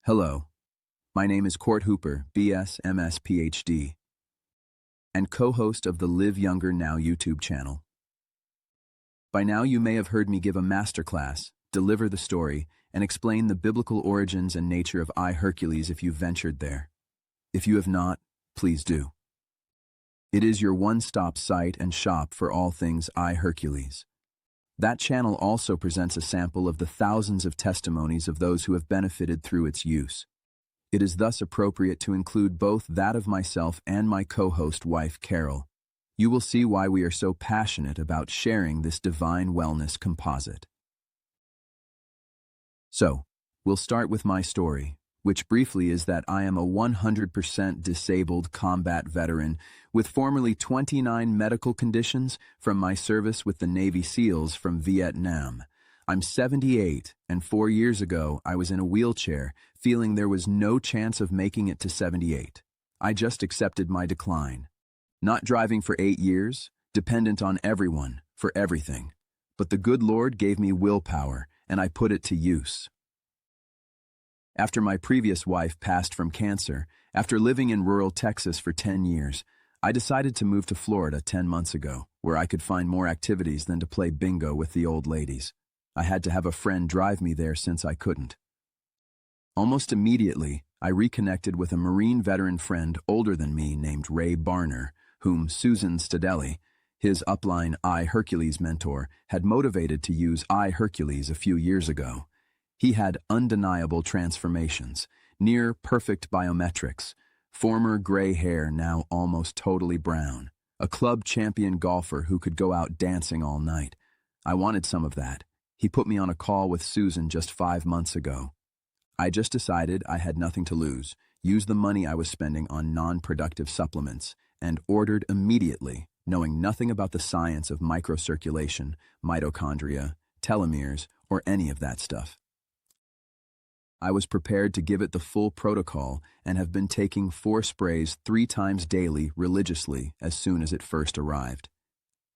Hello, my name is Court Hooper, BS, MS, PhD, and co-host of the Live Younger Now YouTube channel. By now you may have heard me give a masterclass, deliver the story, and explain the biblical origins and nature of iHeRQles if you've ventured there. If you have not, please do. It is your one-stop site and shop for all things iHeRQles. That channel also presents a sample of the thousands of testimonies of those who have benefited through its use. It is thus appropriate to include both that of myself and my co-host wife, Carol. You will see why we are so passionate about sharing this divine wellness composite. So, we'll start with my story, which briefly is that I am a 100% disabled combat veteran with formerly 29 medical conditions from my service with the Navy SEALs from Vietnam. I'm 78, and 4 years ago I was in a wheelchair, feeling there was no chance of making it to 78. I just accepted my decline. Not driving for 8 years, dependent on everyone, for everything. But the good Lord gave me willpower, and I put it to use. After my previous wife passed from cancer, after living in rural Texas for 10 years, I decided to move to Florida 10 months ago, where I could find more activities than to play bingo with the old ladies. I had to have a friend drive me there since I couldn't. Almost immediately, I reconnected with a Marine veteran friend older than me named Ray Barner, whom Susan Stadelli, his upline iHeRQles mentor, had motivated to use iHeRQles a few years ago. He had undeniable transformations, near-perfect biometrics, former gray hair now almost totally brown, a club champion golfer who could go out dancing all night. I wanted some of that. He put me on a call with Susan just 5 months ago. I just decided I had nothing to lose, used the money I was spending on non-productive supplements, and ordered immediately, knowing nothing about the science of microcirculation, mitochondria, telomeres, or any of that stuff. I was prepared to give it the full protocol and have been taking 4 sprays 3 times daily religiously as soon as it first arrived.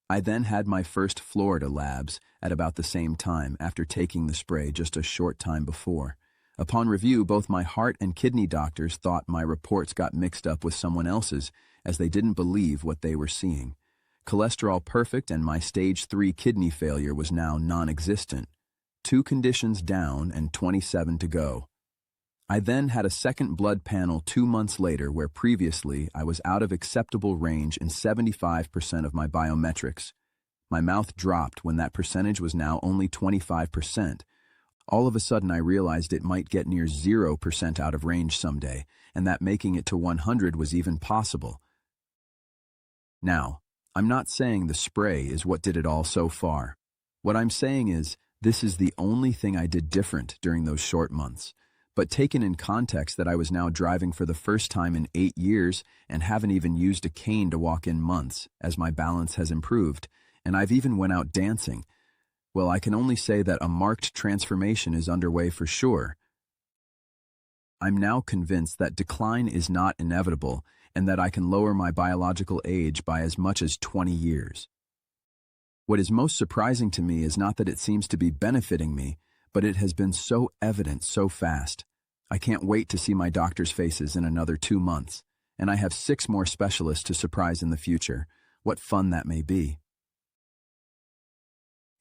I then had my first Florida labs at about the same time after taking the spray just a short time before. Upon review, both my heart and kidney doctors thought my reports got mixed up with someone else's, as they didn't believe what they were seeing. Cholesterol perfect, and my stage 3 kidney failure was now non-existent. 2 conditions down and 27 to go. I then had a second blood panel 2 months later where previously I was out of acceptable range in 75% of my biometrics. My mouth dropped when that percentage was now only 25%. All of a sudden I realized it might get near 0% out of range someday, and that making it to 100 was even possible. Now, I'm not saying the spray is what did it all so far. What I'm saying is, this is the only thing I did different during those short months. But taken in context that I was now driving for the first time in 8 years and haven't even used a cane to walk in months, as my balance has improved, and I've even went out dancing, well, I can only say that a marked transformation is underway for sure. I'm now convinced that decline is not inevitable and that I can lower my biological age by as much as 20 years. What is most surprising to me is not that it seems to be benefiting me, but it has been so evident so fast. I can't wait to see my doctor's faces in another 2 months, and I have 6 more specialists to surprise in the future. What fun that may be.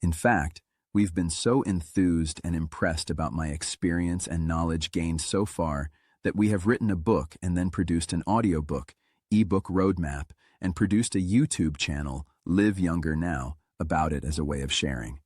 In fact, we've been so enthused and impressed about my experience and knowledge gained so far that we have written a book and then produced an audiobook, ebook roadmap, and produced a YouTube channel, Live Younger Now, about it as a way of sharing.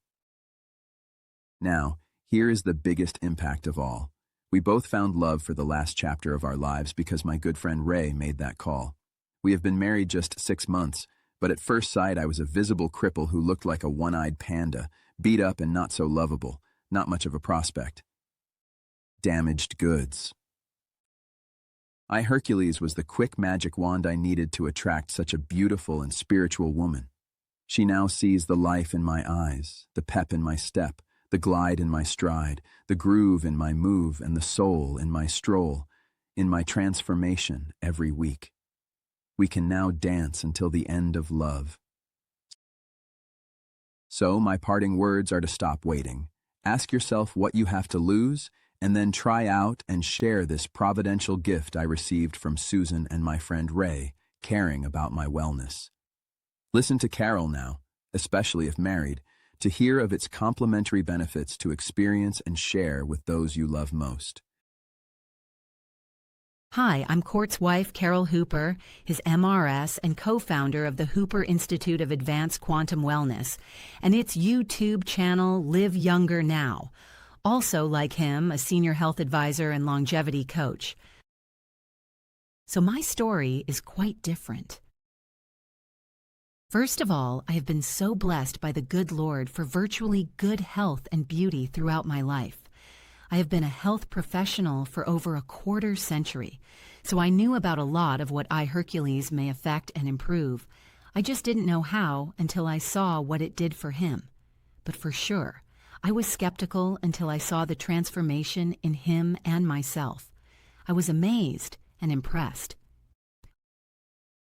Now, here is the biggest impact of all. We both found love for the last chapter of our lives because my good friend Ray made that call. We have been married just 6 months, but at first sight I was a visible cripple who looked like a one-eyed panda, beat up and not so lovable, not much of a prospect. Damaged goods. iHeRQles was the quick magic wand I needed to attract such a beautiful and spiritual woman. She now sees the life in my eyes, the pep in my step, the glide in my stride, the groove in my move, and the soul in my stroll, in my transformation every week. We can now dance until the end of love. So my parting words are to stop waiting. Ask yourself what you have to lose and then try out and share this providential gift I received from Susan and my friend Ray, caring about my wellness. Listen to Carol now, especially if married, to hear of its complementary benefits to experience and share with those you love most. Hi, I'm Court's wife, Carol Hooper, his MRS and co-founder of the Hooper Institute of Advanced Quantum Wellness, and its YouTube channel, Live Younger Now. Also, like him, a senior health advisor and longevity coach. So my story is quite different. First of all, I have been so blessed by the good Lord for virtually good health and beauty throughout my life. I have been a health professional for over a quarter century, so I knew about a lot of what iHeRQles may affect and improve. I just didn't know how until I saw what it did for him. But for sure, I was skeptical until I saw the transformation in him and myself. I was amazed and impressed.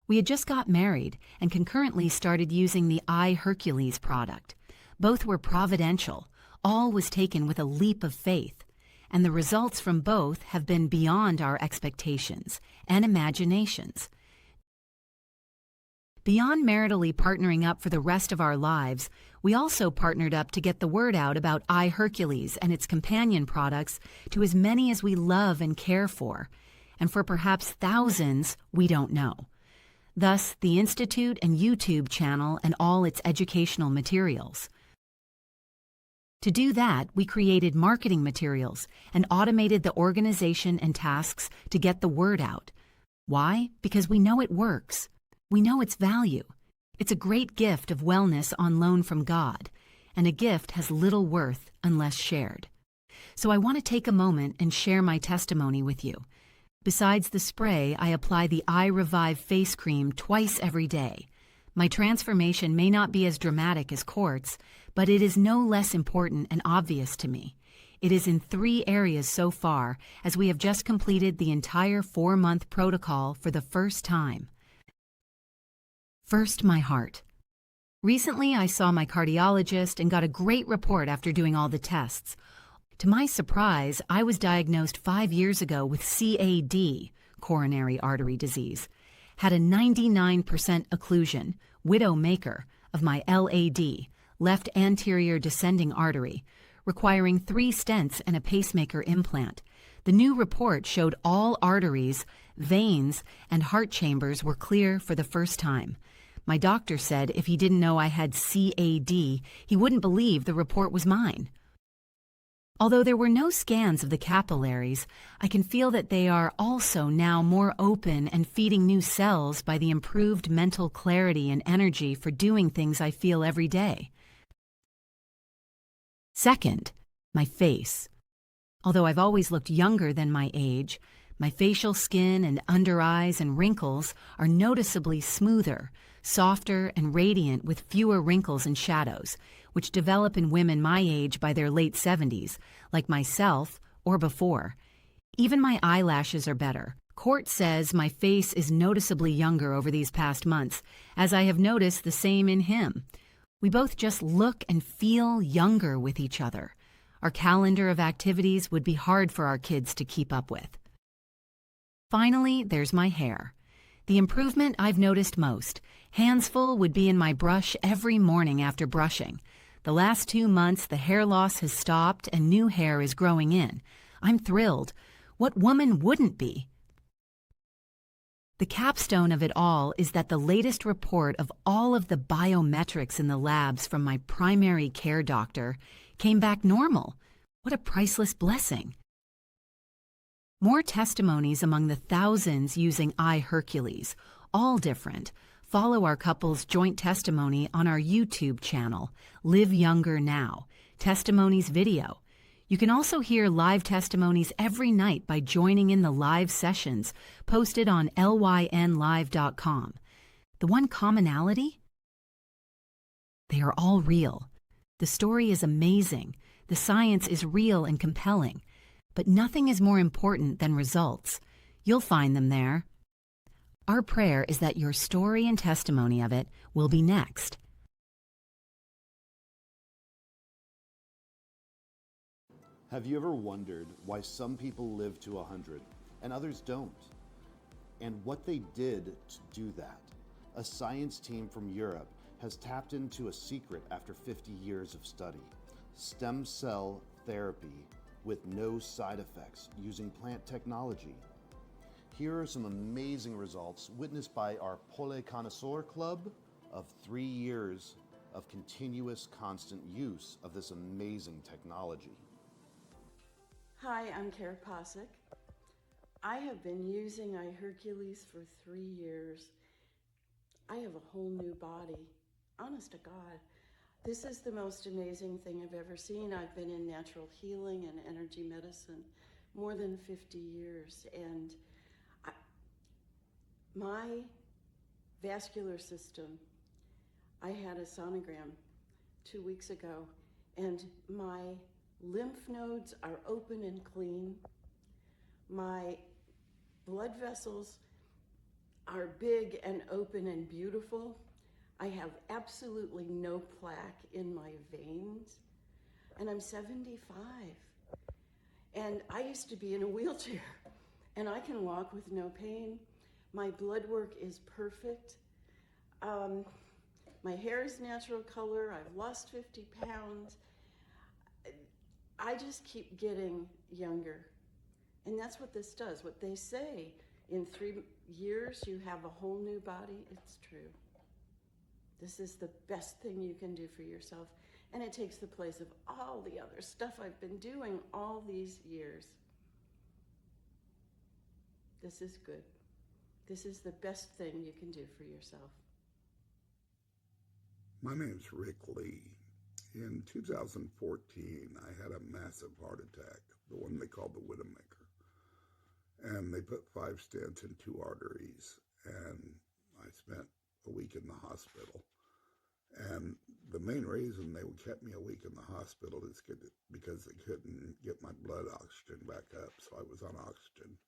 We had just got married and concurrently started using the iHeRQles product. Both were providential. All was taken with a leap of faith. And the results from both have been beyond our expectations and imaginations. Beyond maritally partnering up for the rest of our lives, we also partnered up to get the word out about iHeRQles and its companion products to as many as we love and care for, and for perhaps thousands we don't know. Thus, the Institute and YouTube channel and all its educational materials. To do that, we created marketing materials and automated the organization and tasks to get the word out. Why? Because we know it works. We know its value. It's a great gift of wellness on loan from God, and a gift has little worth unless shared. So I want to take a moment and share my testimony with you. Besides the spray, I apply the iRevive face cream twice every day. My transformation may not be as dramatic as Court's, but it is no less important and obvious to me. It is in 3 areas so far, as we have just completed the entire 4-month protocol for the first time. First, my heart. Recently, I saw my cardiologist and got a great report after doing all the tests. To my surprise, I was diagnosed 5 years ago with CAD, coronary artery disease, had a 99% occlusion, widow-maker, of my LAD, left anterior descending artery, requiring 3 stents and a pacemaker implant. The new report showed all arteries, veins, and heart chambers were clear for the first time. My doctor said if he didn't know I had CAD, he wouldn't believe the report was mine. Although there were no scans of the capillaries, I can feel that they are also now more open and feeding new cells by the improved mental clarity and energy for doing things I feel every day. Second, my face. Although I've always looked younger than my age, my facial skin and under eyes and wrinkles are noticeably smoother, softer, and radiant with fewer wrinkles and shadows, which develop in women my age by their late 70s, like myself or before. Even my eyelashes are better. Court says my face is noticeably younger over these past months, as I have noticed the same in him. We both just look and feel younger with each other. Our calendar of activities would be hard for our kids to keep up with. Finally, there's my hair. The improvement I've noticed most. Hands full would be in my brush every morning after brushing. The last 2 months, the hair loss has stopped and new hair is growing in. I'm thrilled. What woman wouldn't be? The capstone of it all is that the latest report of all of the biometrics in the labs from my primary care doctor came back normal. What a priceless blessing. More testimonies among the thousands using iHeRQles, all different. Follow our couple's joint testimony on our YouTube channel, Live Younger Now, Testimonies video. You can also hear live testimonies every night by joining in the live sessions posted on lynlive.com. The one commonality? They are all real. The story is amazing. The science is real and compelling. But nothing is more important than results. You'll find them there. Our prayer is that your story and testimony of it will be next. Have you ever wondered why some people live to 100 and others don't? And what they did to do that? A science team from Europe has tapped into a secret after 50 years of study: stem cell therapy with no side effects using plant technology. Here are some amazing results witnessed by our Pole Connoisseur Club of 3 years of continuous constant use of this amazing technology. Hi, I'm Kara Posick. I have been using iHeRQles for 3 years. I have a whole new body. Honest to God. This is the most amazing thing I've ever seen. I've been in natural healing and energy medicine more than 50 years. And my vascular system, I had a sonogram 2 weeks ago, and my lymph nodes are open and clean. My blood vessels are big and open and beautiful. I have absolutely no plaque in my veins, and I'm 75. And I used to be in a wheelchair, and I can walk with no pain. My blood work is perfect. My hair is natural color. I've lost 50 pounds. I just keep getting younger. And that's what this does. What they say, in 3 years you have a whole new body, it's true. This is the best thing you can do for yourself. And it takes the place of all the other stuff I've been doing all these years. This is good. This is the best thing you can do for yourself. My name's Rick Lee. In 2014, I had a massive heart attack, the one they called the Widowmaker. And they put 5 stents in 2 arteries, and I spent a week in the hospital. And the main reason they kept me a week in the hospital is because they couldn't get my blood oxygen back up, so I was on oxygen.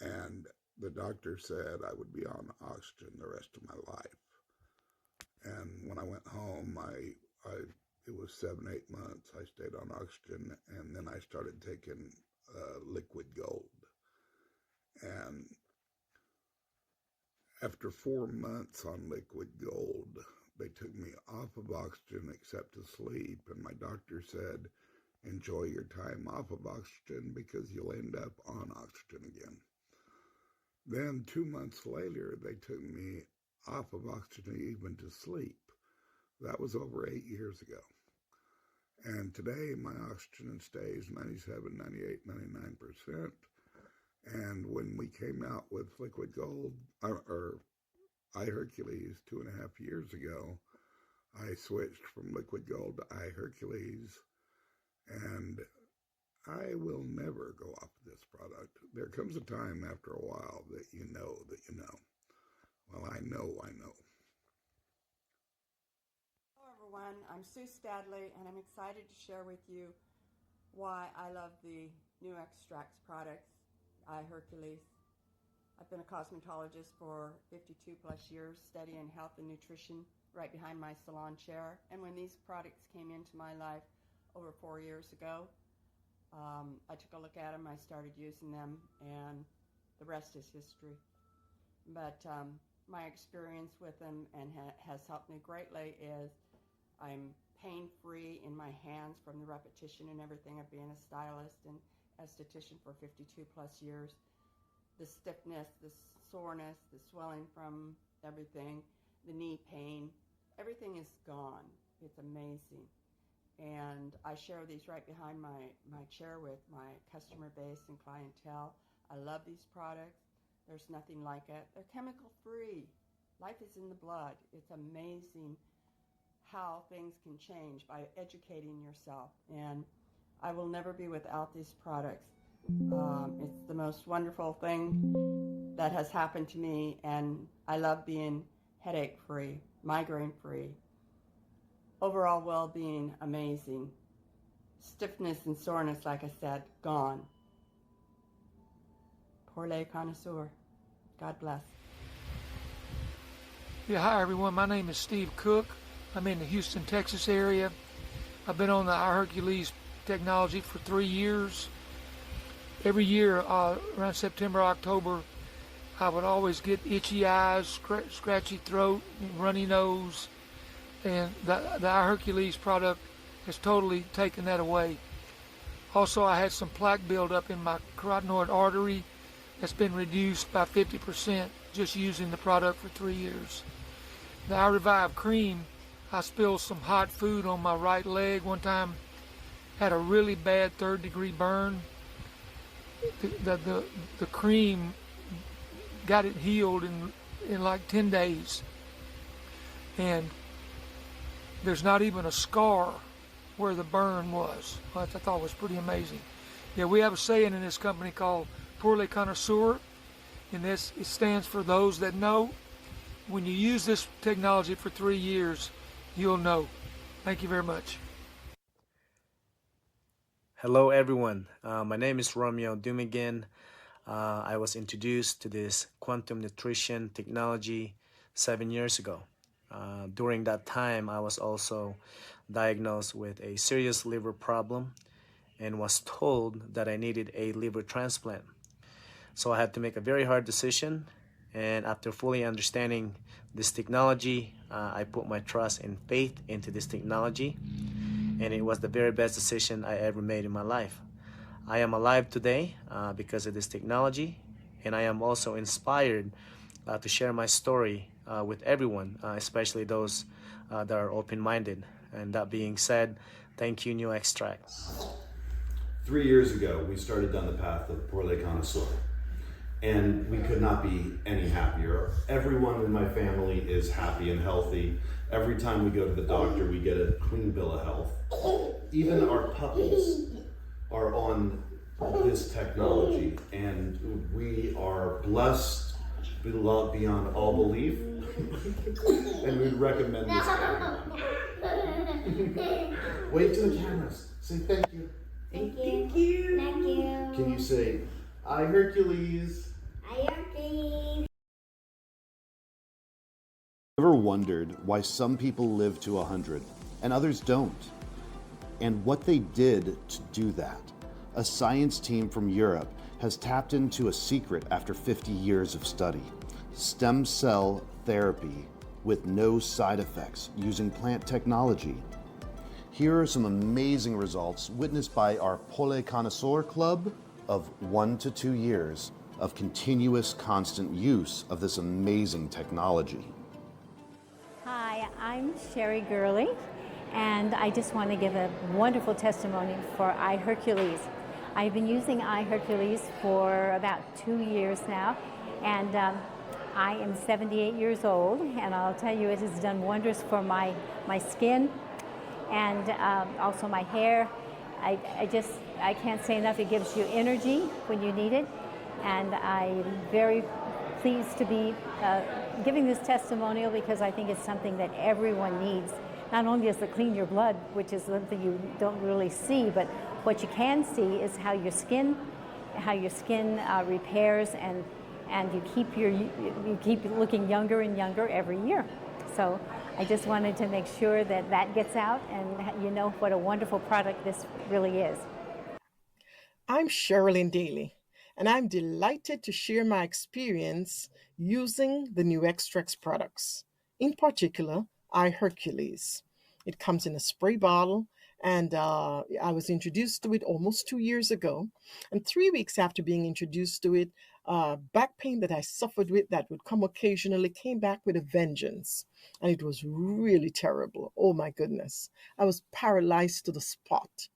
And the doctor said I would be on oxygen the rest of my life. And when I went home, it was 7-8 months I stayed on oxygen, and then I started taking liquid gold. And after 4 months on liquid gold, they took me off of oxygen except to sleep, and my doctor said, enjoy your time off of oxygen because you'll end up on oxygen again. Then 2 months later, they took me off of oxygen even to sleep. That was over 8 years ago. And today my oxygen stays 97, 98, 99%. And when we came out with liquid gold, or iHeRQles 2.5 years ago, I switched from liquid gold to iHeRQles, and I will never go off this product. There comes a time after a while that you know that you know. Well, I know. Hello everyone, I'm Sue Stadley, and I'm excited to share with you why I love the new extracts products, iHeRQles. I've been a cosmetologist for 52 plus years, studying health and nutrition right behind my salon chair. And when these products came into my life over 4 years ago, I took a look at them, I started using them, and the rest is history. But my experience with them and has helped me greatly is I'm pain-free in my hands from the repetition and everything of being a stylist and esthetician for 52 plus years. The stiffness, the soreness, the swelling from everything, the knee pain, everything is gone. It's amazing. And I share these right behind my chair with my customer base and clientele. I love these products. There's nothing like it. They're chemical free. Life is in the blood. It's amazing how things can change by educating yourself. And I will never be without these products. It's the most wonderful thing that has happened to me, and I love being headache free, migraine free. Overall well-being, amazing. Stiffness and soreness, like I said, gone. Pole Connoisseur. God bless. Yeah, hi everyone. My name is Steve Cook. I'm in the Houston, Texas area. I've been on the iHeRQles technology for 3 years. Every year, around September, October, I would always get itchy eyes, scratchy throat, runny nose, and the iHeRQles product has totally taken that away. Also, I had some plaque buildup in my carotenoid artery that's been reduced by 50% just using the product for 3 years. The iRevive cream, I spilled some hot food on my right leg one time, had a really bad 3rd-degree burn. The cream got it healed in like 10 days. And there's not even a scar where the burn was. I thought was pretty amazing. Yeah, we have a saying in this company called pour les connoisseurs, and this it stands for those that know. When you use this technology for 3 years, you'll know. Thank you very much. Hello everyone, my name is Romeo Dumigan. I was introduced to this quantum nutrition technology 7 years ago. During that time, I was also diagnosed with a serious liver problem and was told that I needed a liver transplant. So I had to make a very hard decision, and after fully understanding this technology, I put my trust and faith into this technology, and it was the very best decision I ever made in my life. I am alive today because of this technology, and I am also inspired to share my story with everyone, especially those that are open-minded. And that being said, thank you, New Extract. 3 years ago, we started down the path of Pour les Connoisseurs, and we could not be any happier. Everyone in my family is happy and healthy. Every time we go to the doctor, we get a clean bill of health. Even our puppies are on this technology, and we are blessed, beloved beyond all belief, and we recommend this to everyone. Wave to the cameras. Say thank you. Thank you. Thank you. Can you say, iHeRQles? iHeRQles. Ever wondered why some people live to 100 and others don't? And what they did to do that? A science team from Europe has tapped into a secret after 50 years of study. Stem cell therapy with no side effects using plant technology. Here are some amazing results witnessed by our Pour les Connoisseurs Club of 1 to 2 years of continuous constant use of this amazing technology. Hi, I'm Sherry Gurley, and I just want to give a wonderful testimony for iHeRQles. I've been using iHeRQles for about 2 years now, and I am 78 years old, and I'll tell you it has done wonders for my skin and also my hair. I can't say enough. It gives you energy when you need it, and I'm very pleased to be giving this testimonial because I think it's something that everyone needs. Not only does it clean your blood, which is something you don't really see, but what you can see is how your skin repairs, and you keep looking younger and younger every year. So I just wanted to make sure that that gets out, and you know what a wonderful product this really is. I'm Sherilyn Daly, and I'm delighted to share my experience using the New Extracts products, in particular, iHeRQles. It comes in a spray bottle, and I was introduced to it almost 2 years ago. And 3 weeks after being introduced to it, back pain that I suffered with that would come occasionally came back with a vengeance. And it was really terrible. Oh my goodness. I was paralyzed to the spot.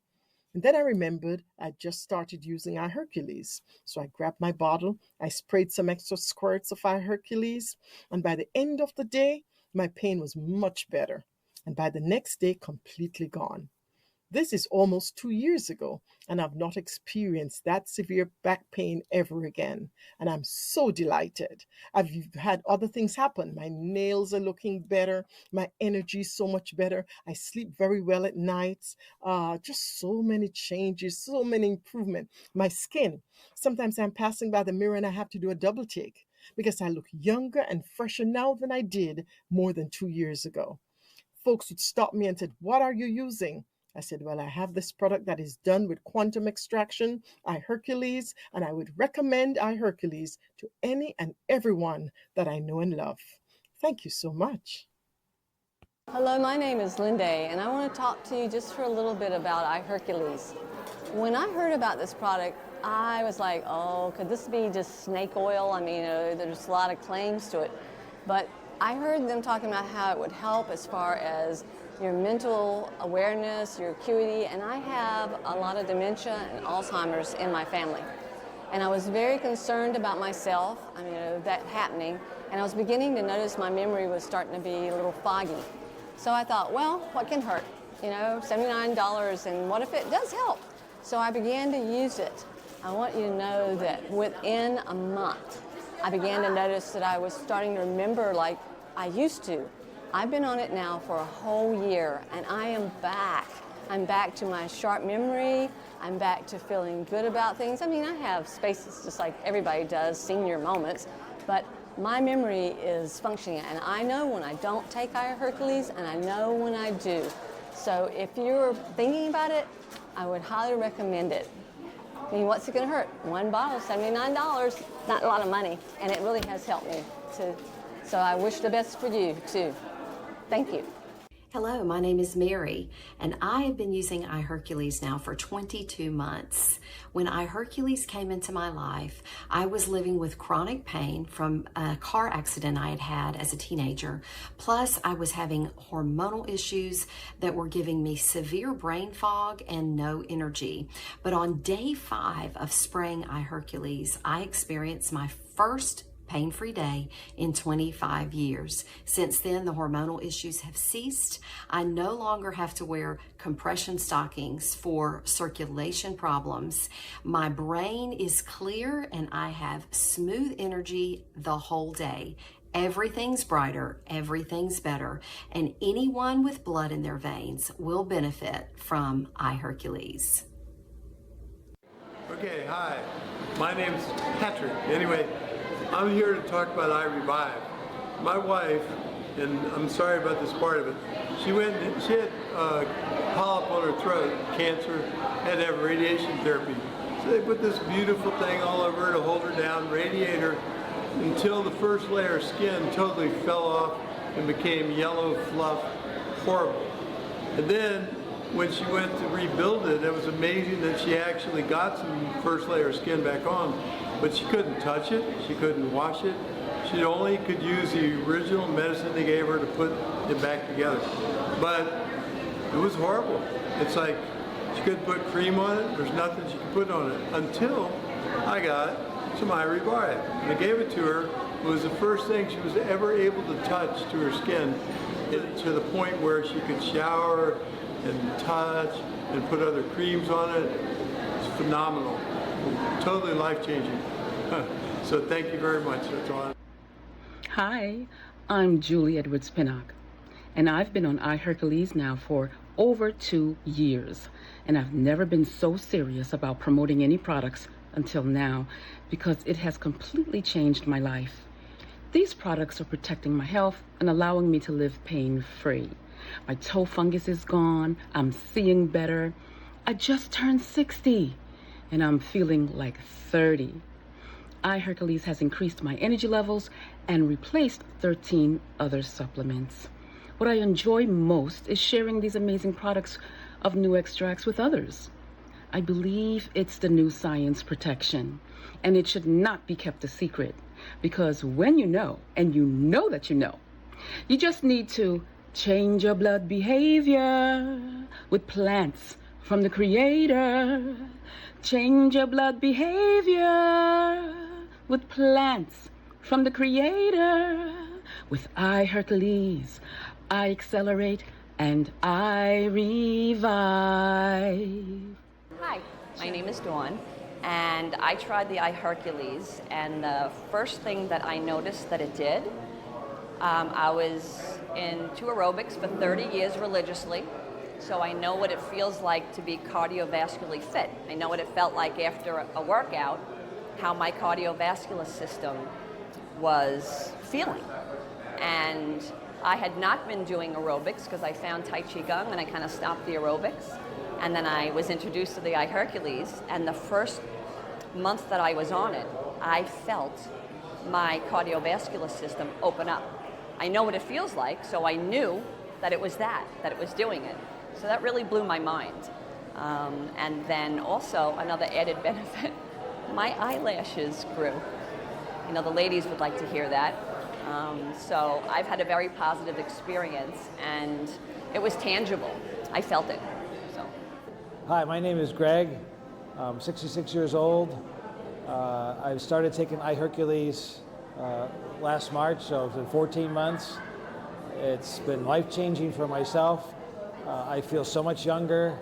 And then I remembered I just started using iHeRQles. So I grabbed my bottle, I sprayed some extra squirts of iHeRQles, and by the end of the day, my pain was much better. And by the next day, completely gone. This is almost 2 years ago, and I've not experienced that severe back pain ever again. And I'm so delighted. I've had other things happen. My nails are looking better. My energy is so much better. I sleep very well at nights. Just so many changes, so many improvements. My skin. Sometimes I'm passing by the mirror and I have to do a double take because I look younger and fresher now than I did more than 2 years ago. Folks would stop me and said, "What are you using?" I said, well, I have this product that is done with quantum extraction, iHeRQles, and I would recommend iHeRQles to any and everyone that I know and love. Thank you so much. Hello, my name is Linda, and I want to talk to you just for a little bit about iHeRQles. When I heard about this product, I was like, oh, could this be just snake oil? I mean, there's a lot of claims to it. But I heard them talking about how it would help as far as your mental awareness, your acuity, and I have a lot of dementia and Alzheimer's in my family. And I was very concerned about myself, that happening, and I was beginning to notice my memory was starting to be a little foggy. So I thought, well, what can hurt? $79, and what if it does help? So I began to use it. I want you to know that within a month, I began to notice that I was starting to remember like I used to. I've been on it now for a whole year, and I am back. I'm back to my sharp memory. I'm back to feeling good about things. I mean, I have spaces just like everybody does, senior moments, but my memory is functioning, and I know when I don't take iHeRQles, and I know when I do. So if you're thinking about it, I would highly recommend it. I mean, what's it going to hurt? One bottle, $79, not a lot of money, and it really has helped me too. So I wish the best for you too. Thank you. Hello, my name is Mary, and I have been using iHeRQles now for 22 months. When iHeRQles came into my life, I was living with chronic pain from a car accident I had had as a teenager. Plus, I was having hormonal issues that were giving me severe brain fog and no energy. But on day 5 of spraying iHeRQles, I experienced my first pain-free day in 25 years. Since then, the hormonal issues have ceased. I no longer have to wear compression stockings for circulation problems. My brain is clear and I have smooth energy the whole day. Everything's brighter, everything's better, and anyone with blood in their veins will benefit from iHeRQles. Okay, hi. My name's Patrick. Anyway, I'm here to talk about iRevive. My wife, and I'm sorry about this part of it, she had polyp on her throat, cancer, had to have radiation therapy. So they put this beautiful thing all over her to hold her down, radiate her, until the first layer of skin totally fell off and became yellow fluff, horrible. And then when she went to rebuild it, it was amazing that she actually got some first layer of skin back on. But she couldn't touch it, she couldn't wash it. She only could use the original medicine they gave her to put it back together. But it was horrible. It's like she couldn't put cream on it, there's nothing she could put on it, until I got some iRevive. And I gave it to her. It was the first thing she was ever able to touch to her skin, to the point where she could shower and touch and put other creams on it. It's phenomenal. Totally life-changing. So thank you very much. That's all. Hi, I'm Julie Edwards-Pinnock, and I've been on iHeRQles now for over 2 years, and I've never been so serious about promoting any products until now, because it has completely changed my life. These products are protecting my health and allowing me to live pain-free. My toe fungus is gone, I'm seeing better. I just turned 60. And I'm feeling like 30. iHeRQles has increased my energy levels and replaced 13 other supplements. What I enjoy most is sharing these amazing products of new extracts with others. I believe it's the new science protection, and it should not be kept a secret, because when you know, and you know that you know, you just need to change your blood behavior with plants from the Creator. Change your blood behavior with plants from the Creator. With iHeRQles, I accelerate and I revive. Hi, my name is Dawn, and I tried the iHeRQles, and the first thing that I noticed that it did, I was into aerobics for 30 years religiously. So I know what it feels like to be cardiovascularly fit. I know what it felt like after a workout, how my cardiovascular system was feeling. And I had not been doing aerobics because I found Tai Chi Gong and I kind of stopped the aerobics. And then I was introduced to the iHeRQles, and the first month that I was on it, I felt my cardiovascular system open up. I know what it feels like, so I knew that it was that it was doing it. So that really blew my mind. And then also another added benefit, my eyelashes grew. You know, the ladies would like to hear that. So I've had a very positive experience, and it was tangible. I felt it. So. Hi, my name is Greg. I'm 66 years old. I started taking iHeRQles last March, so it's been 14 months. It's been life-changing for myself. I feel so much younger.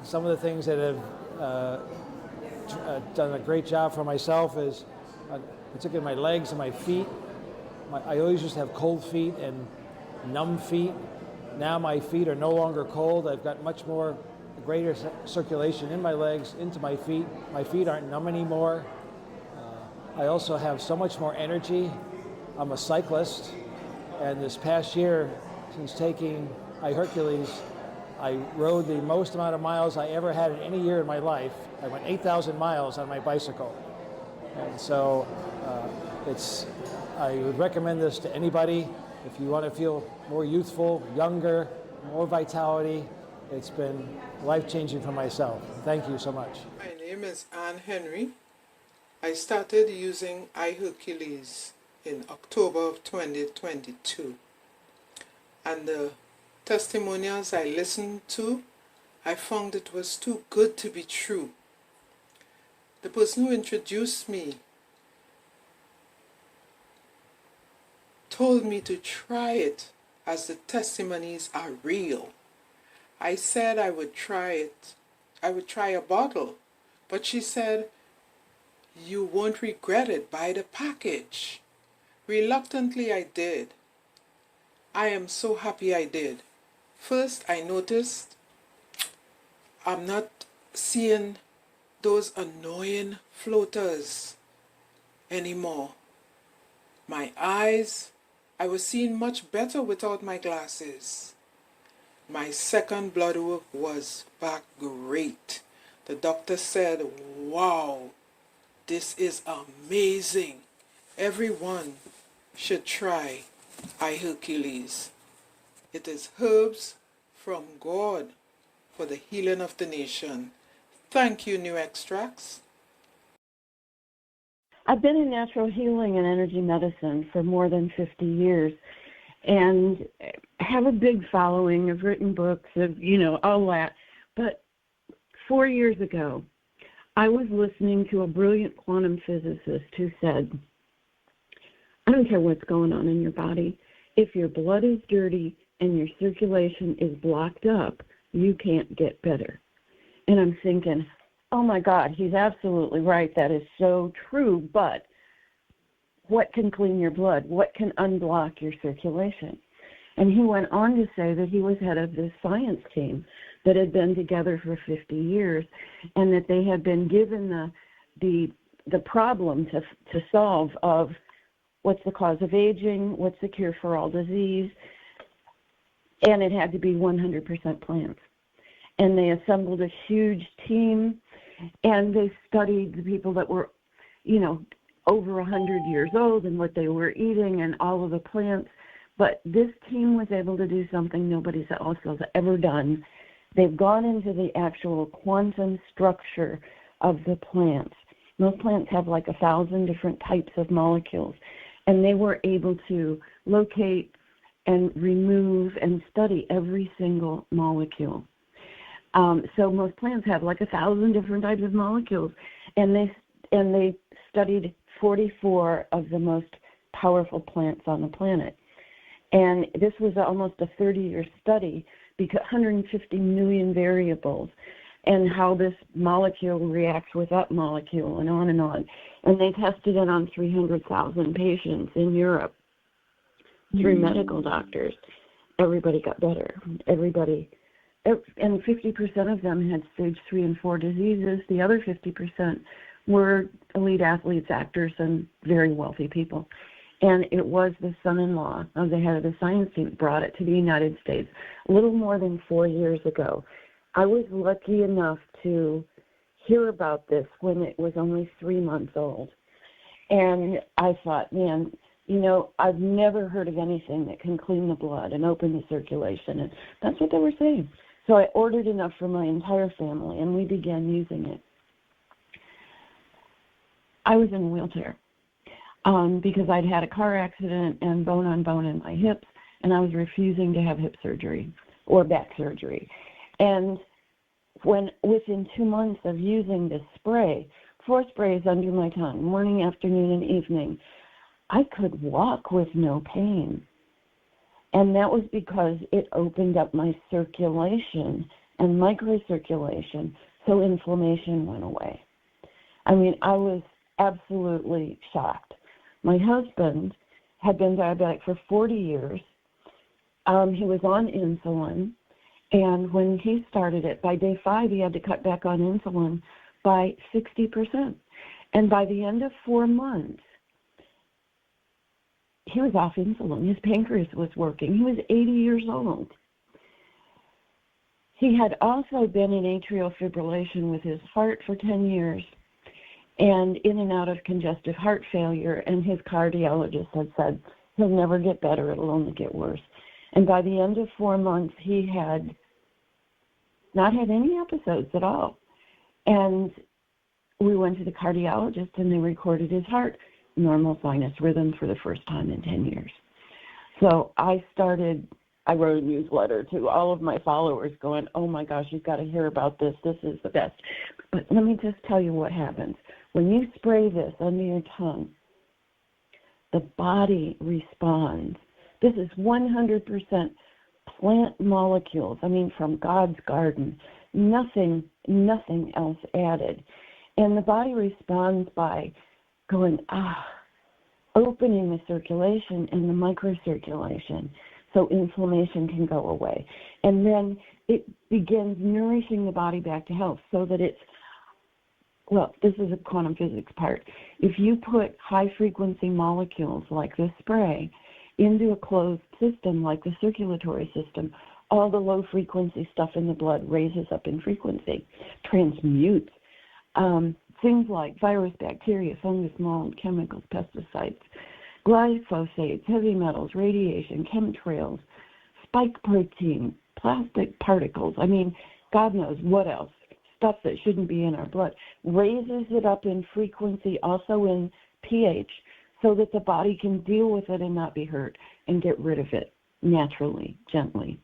Some of the things that have done a great job for myself is, particularly my legs and my feet. I always used to have cold feet and numb feet. Now my feet are no longer cold. I've got much more greater circulation in my legs, into my feet. My feet aren't numb anymore. I also have so much more energy. I'm a cyclist, and this past year, since taking iHeRQles, I rode the most amount of miles I ever had in any year in my life. I went 8,000 miles on my bicycle. And so I would recommend this to anybody. If you want to feel more youthful, younger, more vitality, it's been life-changing for myself. Thank you so much. My name is Anne Henry. I started using iHeRQles in October of 2022. And the testimonials I listened to, I found it was too good to be true. The person who introduced me told me to try it as the testimonies are real. I said I would try it. I would try a bottle. But she said, you won't regret it. Buy the package. Reluctantly, I did. I am so happy I did. First, I noticed I'm not seeing those annoying floaters anymore. My eyes, I was seeing much better without my glasses. My second blood work was back great. The doctor said, wow, this is amazing. Everyone should try iHeRQles. It is herbs from God for the healing of the nation. Thank you, New Extracts. I've been in natural healing and energy medicine for more than 50 years and have a big following. I've written books, all that. But 4 years ago, I was listening to a brilliant quantum physicist who said, I don't care what's going on in your body. If your blood is dirty and your circulation is blocked up, you can't get better. And I'm thinking, oh my God, he's absolutely right. That is so true. But what can clean your blood? What can unblock your circulation? And he went on to say that he was head of this science team that had been together for 50 years and that they had been given the problem to solve of what's the cause of aging, what's the cure for all disease, and it had to be 100% plants. And they assembled a huge team, and they studied the people that were, over 100 years old and what they were eating and all of the plants. But this team was able to do something nobody else has ever done. They've gone into the actual quantum structure of the plants. Most plants have like 1,000 different types of molecules, and they were able to locate and remove and study every single molecule. So most plants have like 1,000 different types of molecules, and they studied 44 of the most powerful plants on the planet. And this was almost a 30-year study, because 150 million variables, and how this molecule reacts with that molecule, and on and on. And they tested it on 300,000 patients in Europe through medical doctors. Everybody got better. And 50% of them had stage 3 and 4 diseases. The other 50% were elite athletes, actors, and very wealthy people. And it was the son-in-law of the head of the science team brought it to the United States a little more than 4 years ago. I was lucky enough to hear about this when it was only 3 months old. And I thought, man, you know, I've never heard of anything that can clean the blood and open the circulation. And that's what they were saying. So I ordered enough for my entire family, and we began using it. I was in a wheelchair because I'd had a car accident and bone on bone in my hips, and I was refusing to have hip surgery or back surgery. And within 2 months of using this spray, 4 sprays under my tongue, morning, afternoon, and evening, I could walk with no pain. And that was because it opened up my circulation and microcirculation, so inflammation went away. I mean, I was absolutely shocked. My husband had been diabetic for 40 years. He was on insulin, and when he started it, by day 5, he had to cut back on insulin by 60%. And by the end of 4 months, he was off insulin. His pancreas was working. He was 80 years old. He had also been in atrial fibrillation with his heart for 10 years and in and out of congestive heart failure, and his cardiologist had said, he'll never get better, it'll only get worse. And by the end of 4 months, he had not had any episodes at all. And we went to the cardiologist, and they recorded his heart, normal sinus rhythm for the first time in 10 years. So I wrote a newsletter to all of my followers going, oh my gosh, you've got to hear about this. This is the best. But let me just tell you what happens. When you spray this under your tongue, the body responds. This is 100% plant molecules, from God's garden. Nothing else added. And the body responds by going, opening the circulation and the microcirculation so inflammation can go away. And then it begins nourishing the body back to health so that this is a quantum physics part. If you put high-frequency molecules like this spray into a closed system like the circulatory system, all the low-frequency stuff in the blood raises up in frequency, transmutes. Things like virus, bacteria, fungus, mold, chemicals, pesticides, glyphosates, heavy metals, radiation, chemtrails, spike protein, plastic particles. God knows what else. Stuff that shouldn't be in our blood. Raises it up in frequency, also in pH, so that the body can deal with it and not be hurt and get rid of it naturally, gently.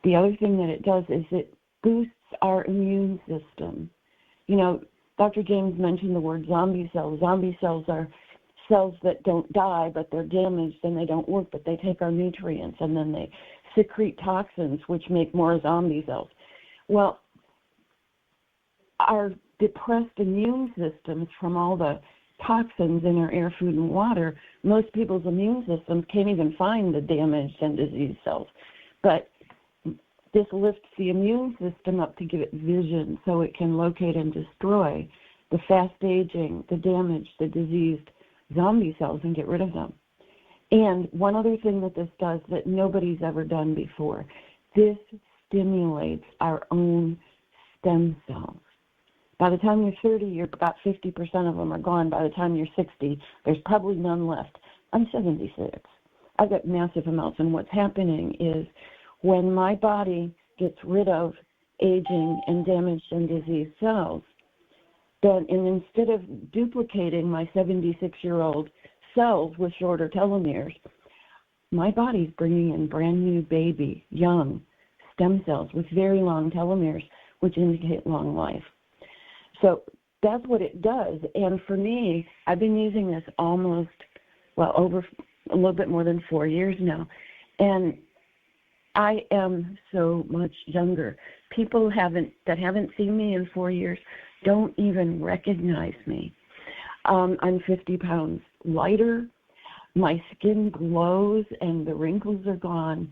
The other thing that it does is it boosts our immune system. Dr. James mentioned the word zombie cells. Zombie cells are cells that don't die, but they're damaged and they don't work, but they take our nutrients and then they secrete toxins, which make more zombie cells. Well, our depressed immune systems from all the toxins in our air, food, and water, most people's immune systems can't even find the damaged and diseased cells. But this lifts the immune system up to give it vision so it can locate and destroy the fast-aging, the damaged, the diseased zombie cells and get rid of them. And one other thing that this does that nobody's ever done before, this stimulates our own stem cells. By the time you're 30, about 50% of them are gone. By the time you're 60, there's probably none left. I'm 76. I've got massive amounts, and what's happening is when my body gets rid of aging and damaged and diseased cells, and instead of duplicating my 76-year-old cells with shorter telomeres, my body's bringing in brand new baby, young stem cells with very long telomeres, which indicate long life. So that's what it does. And for me, I've been using this over a little bit more than 4 years now. And I am so much younger. People that haven't seen me in 4 years don't even recognize me. I'm 50 pounds lighter. My skin glows and the wrinkles are gone.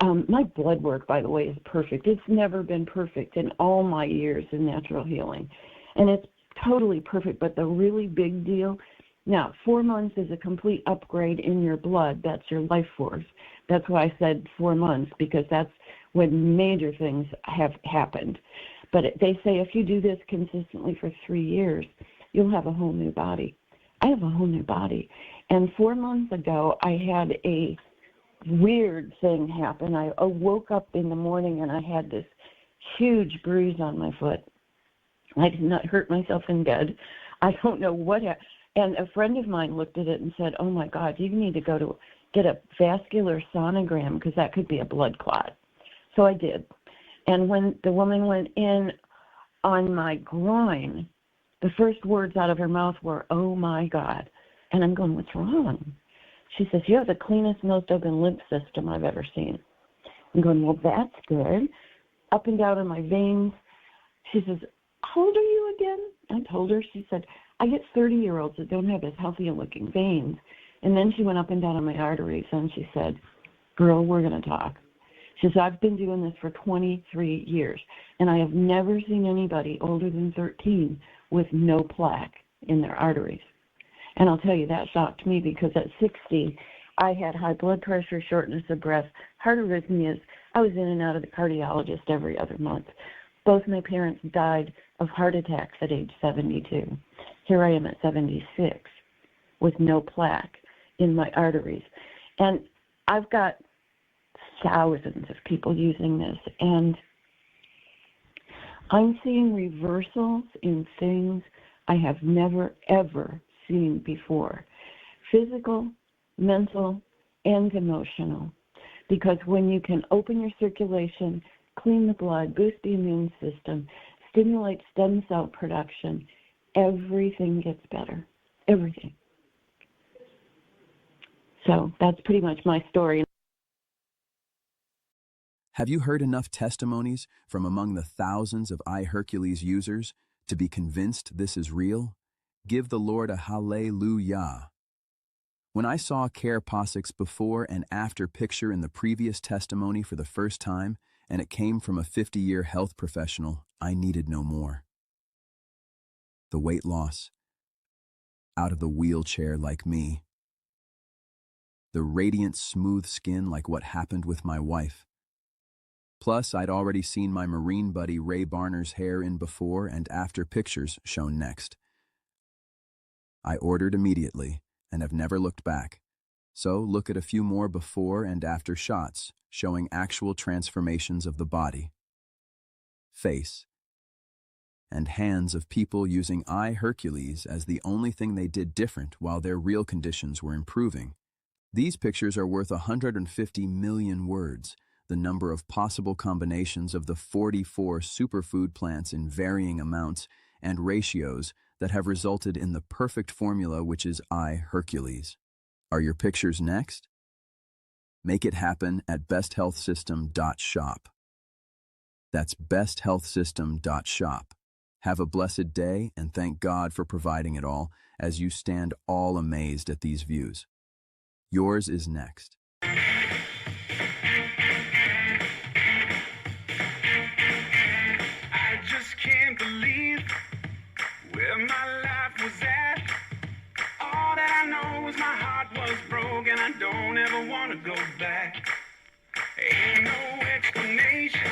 My blood work, by the way, is perfect. It's never been perfect in all my years in natural healing. And it's totally perfect. But the really big deal Now, 4 months is a complete upgrade in your blood. That's your life force. That's why I said 4 months, because that's when major things have happened. But they say if you do this consistently for 3 years, you'll have a whole new body. I have a whole new body. And 4 months ago, I had a weird thing happen. I woke up in the morning and I had this huge bruise on my foot. I did not hurt myself in bed. I don't know what happened. And a friend of mine looked at it and said, oh, my God, you need to go to get a vascular sonogram because that could be a blood clot. So I did. And when the woman went in on my groin, the first words out of her mouth were, oh, my God. And I'm going, what's wrong? She says, you have the cleanest nose, nose, and lymph system I've ever seen. I'm going, well, that's good. Up and down in my veins. She says, how old are you again? I told her. She said, I get 30-year-olds that don't have as healthy-looking veins. And then she went up and down on my arteries, and she said, girl, we're going to talk. She says, I've been doing this for 23 years, and I have never seen anybody older than 13 with no plaque in their arteries. And I'll tell you, that shocked me because at 60, I had high blood pressure, shortness of breath, heart arrhythmias. I was in and out of the cardiologist every other month. Both my parents died of heart attacks at age 72. Here I am at 76 with no plaque in my arteries. And I've got thousands of people using this, and I'm seeing reversals in things I have never, ever seen before. Physical, mental, and emotional. Because when you can open your circulation, clean the blood, boost the immune system, stimulate stem cell production, everything gets better. Everything. So that's pretty much my story. Have you heard enough testimonies from among the thousands of iHeRQles users to be convinced this is real? Give the Lord a hallelujah. When I saw Care Posic's before and after picture in the previous testimony for the first time, and it came from a 50-year health professional, I needed no more. The weight loss, out of the wheelchair like me. The radiant, smooth skin like what happened with my wife. Plus, I'd already seen my Marine buddy Ray Barner's hair in before and after pictures shown next. I ordered immediately and have never looked back. So look at a few more before and after shots showing actual transformations of the body, face, and hands of people using iHeRQles as the only thing they did different while their real conditions were improving. These pictures are worth 150 million words, the number of possible combinations of the 44 superfood plants in varying amounts and ratios that have resulted in the perfect formula, which is iHeRQles. Are your pictures next? Make it happen at besthealthsystem.shop. That's besthealthsystem.shop. Have a blessed day and thank God for providing it all as you stand all amazed at these views. Yours is next. I just can't believe where my life was at. All that I know is my heart was broken. I don't ever want to go back. Ain't no explanation.